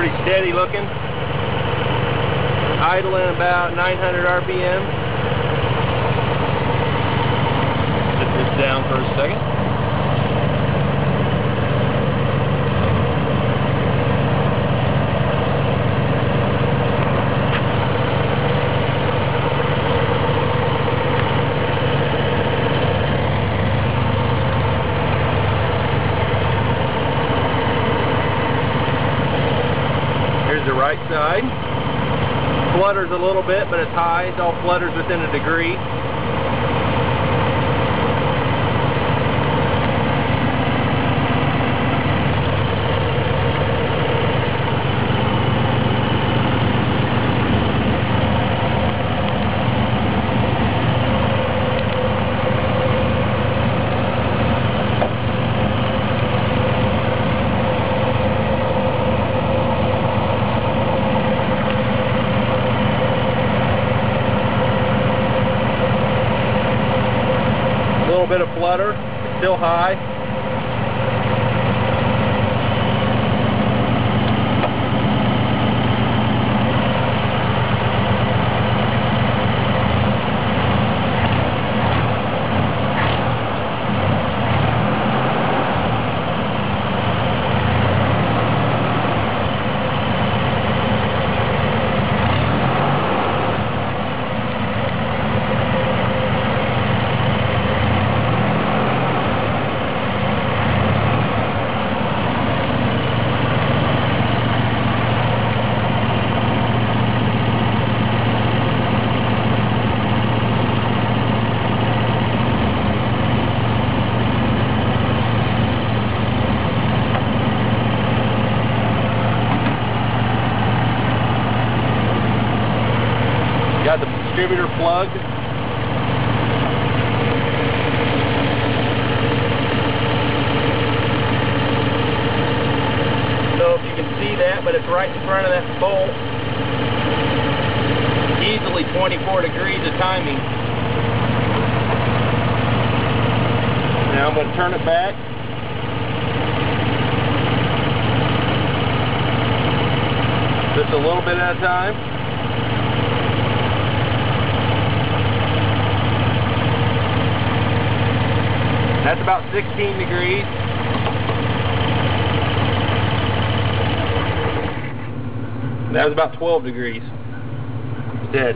Pretty steady looking. Idling about 900 RPM. Set this down for a second. Here's the right side. Flutters a little bit, but it's high. It all flutters within a degree. Bit of flutter, still high. Got the distributor plugged. So if you can see that, but it's right in front of that bolt. Easily 24 degrees of timing. Now I'm going to turn it back. Just a little bit at a time. That's about 16 degrees. That was about 12 degrees. Dead.